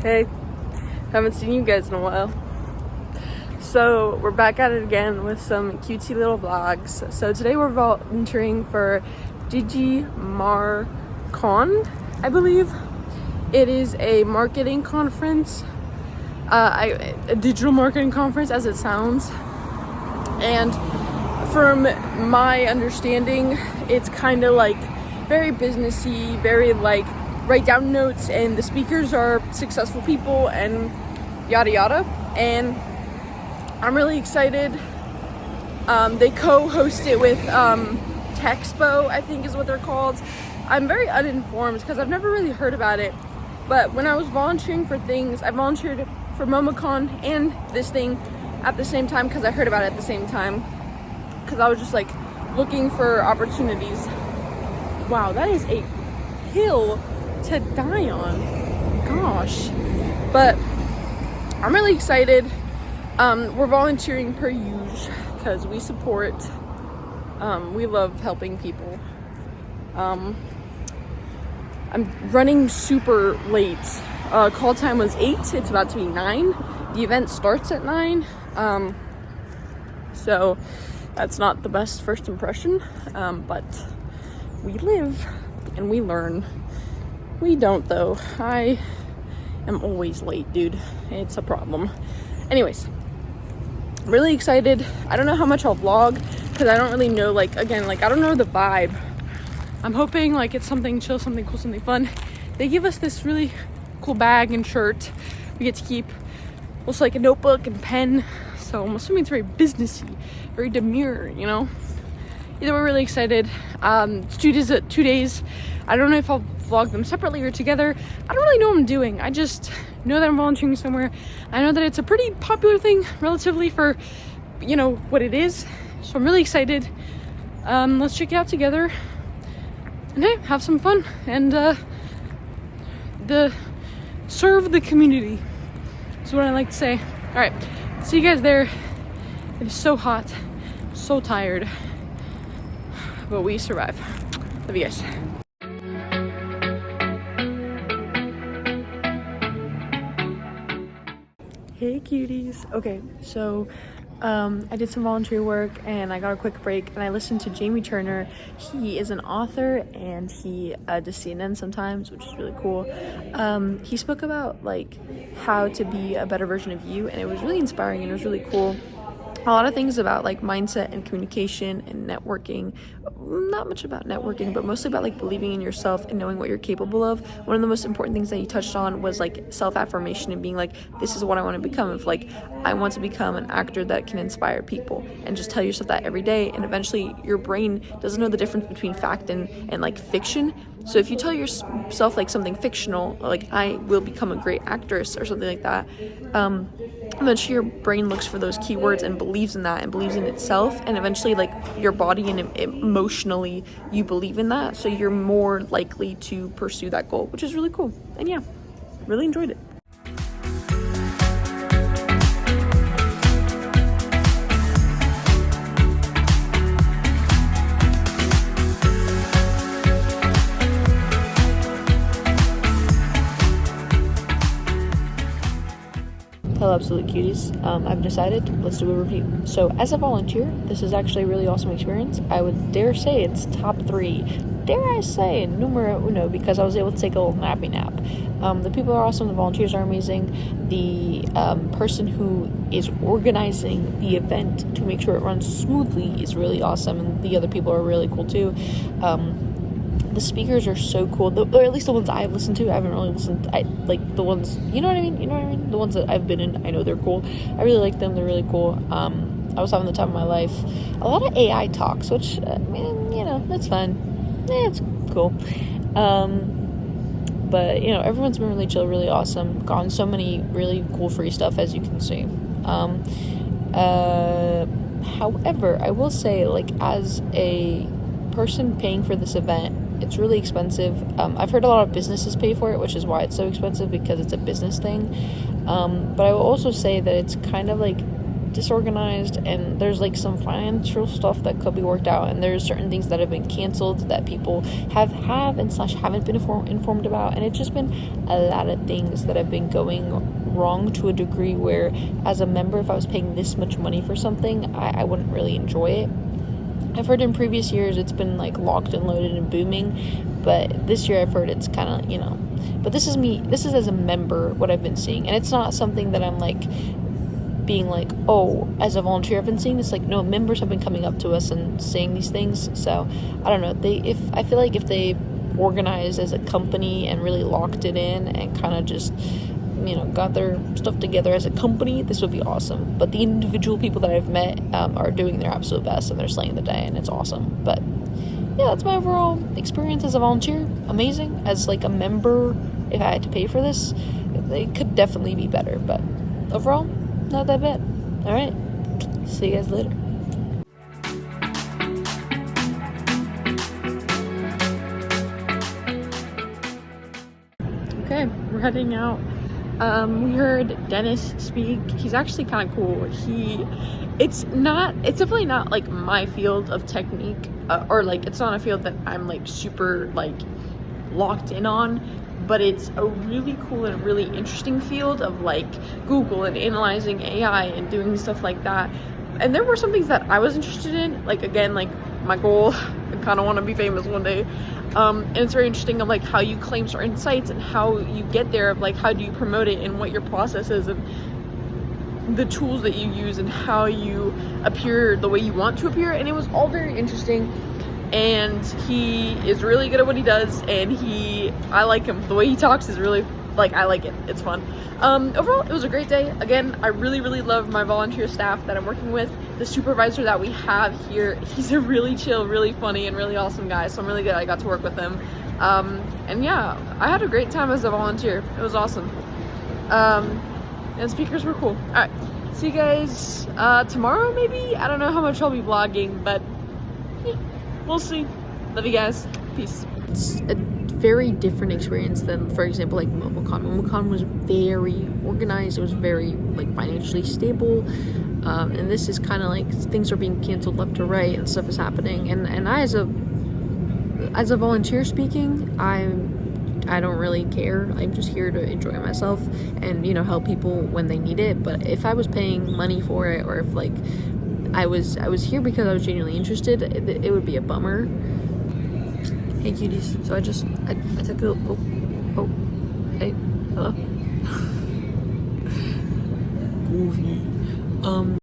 Hey, haven't seen you guys in a while. So we're back at it again with some cutesy little vlogs. So today we're volunteering for DigiMarCon, I believe. It is a marketing conference, a digital marketing conference as it sounds. And from my understanding, it's kind of like very businessy, very like write down notes, and the speakers are successful people and yada yada. And I'm really excited. They co-host it with Texpo, I think is what they're called. I'm very uninformed because I've never really heard about it. But when I was volunteering for things, I volunteered for MomoCon and this thing at the same time because I heard about it at the same time. Because I was just like looking for opportunities. Wow, that is a hill to die on. Gosh. But I'm really excited. We're volunteering per usual because we support, we love helping people. I'm running super late. Call time was 8, it's about to be 9. The event starts at 9. So that's not the best first impression, but we live and we learn. We don't though. I am always late, dude. It's a problem. Anyways, really excited. I don't know how much I'll vlog because I don't really know, like, again, like, I don't know the vibe. I'm hoping like it's something chill, something cool, something fun. They give us this really cool bag and shirt we get to keep. Also like a notebook and pen. So I'm assuming it's very businessy, very demure, you know? Either way, we're really excited. It's 2 days. I don't know if I'll vlog them separately or together. I don't really know what I'm doing. I just know that I'm volunteering somewhere. I know that it's a pretty popular thing relatively for, you know, what it is. So I'm really excited. Let's check it out together. And hey, have some fun and serve the community is what I like to say. All right, see you guys there. It is so hot, so tired, but we survive. Love you guys. Hey cuties. Okay, so I did some volunteer work and I got a quick break and I listened to Jamie Turner. He is an author and he does CNN sometimes, which is really cool. He spoke about like how to be a better version of you, and it was really inspiring and it was really cool. A lot of things about like mindset and communication and networking. Not much about networking, but mostly about like believing in yourself and knowing what you're capable of. One of the most important things that he touched on was like self-affirmation and being like, this is what I want to become. If like I want to become an actor that can inspire people, and just tell yourself that every day, and eventually your brain doesn't know the difference between fact and like fiction. So if you tell yourself like something fictional, like I will become a great actress or something like that, eventually your brain looks for those keywords and believes in that and believes in itself, and eventually like your body and emotionally you believe in that, so you're more likely to pursue that goal, which is really cool. And yeah, really enjoyed it. Hello, absolute cuties. I've decided, let's do a review. So as a volunteer, this is actually a really awesome experience. I would dare say it's top 3. Dare I say numero uno, because I was able to take a little nappy nap. The people are awesome, the volunteers are amazing. The person who is organizing the event to make sure it runs smoothly is really awesome, and the other people are really cool too. The speakers are so cool, or at least the ones I've listened to. I haven't really listened. I like the ones, you know what I mean? The ones that I've been in, I know they're cool. I really like them. They're really cool. I was having the time of my life. A lot of AI talks, which, I mean, you know, that's fun. It's cool. But, you know, everyone's been really chill, really awesome. Gotten so many really cool free stuff, as you can see. However, I will say, like, as a person paying for this event, it's really expensive. I've heard a lot of businesses pay for it, which is why it's so expensive, because it's a business thing. But I will also say that it's kind of like disorganized, and there's like some financial stuff that could be worked out, and there's certain things that have been canceled that people have and slash haven't been informed about, and it's just been a lot of things that have been going wrong to a degree where, as a member, if I was paying this much money for something, I wouldn't really enjoy it. I've heard in previous years it's been like locked and loaded and booming, but this year I've heard it's kind of, you know, but this is as a member what I've been seeing, and it's not something that I'm like being like, oh, as a volunteer I've been seeing this. Like, no, members have been coming up to us and saying these things. So I don't know, I feel like if they organized as a company and really locked it in and kind of just, you know, got their stuff together as a company, this would be awesome. But the individual people that I've met are doing their absolute best, and they're slaying the day, and it's awesome. But yeah, that's my overall experience as a volunteer. Amazing. As like a member, if I had to pay for this, it could definitely be better, but overall, not that bad. All right, see you guys later. Okay, we're heading out. We heard Dennis speak. He's actually kind of cool. It's definitely not like my field of technique, or like it's not a field that I'm like super like locked in on, but it's a really cool and really interesting field of like Google and analyzing AI and doing stuff like that. And there were some things that I was interested in, like, again, like my goal, I kind of want to be famous one day. And it's very interesting of like how you claim certain sites and how you get there, of like how do you promote it and what your process is and the tools that you use and how you appear the way you want to appear. And it was all very interesting, and he is really good at what he does, and I like him. The way he talks is really, like, I like it. It's fun. Overall, it was a great day. Again, I really, really love my volunteer staff that I'm working with. The supervisor that we have here, he's a really chill, really funny, and really awesome guy, so I'm really glad I got to work with him. And yeah, I had a great time as a volunteer. It was awesome. And speakers were cool. All right, see you guys tomorrow, maybe? I don't know how much I'll be vlogging, but yeah, we'll see. Love you guys. Peace. It's a very different experience than, for example, like MomoCon. MomoCon was very organized. It was very like financially stable, and this is kind of like things are being canceled left to right and stuff is happening. And I, as a volunteer speaking, I don't really care. I'm just here to enjoy myself and, you know, help people when they need it. But if I was paying money for it, or if like I was here because I was genuinely interested, it would be a bummer. Hey cuties, so I took a, hey, hello. Goofy.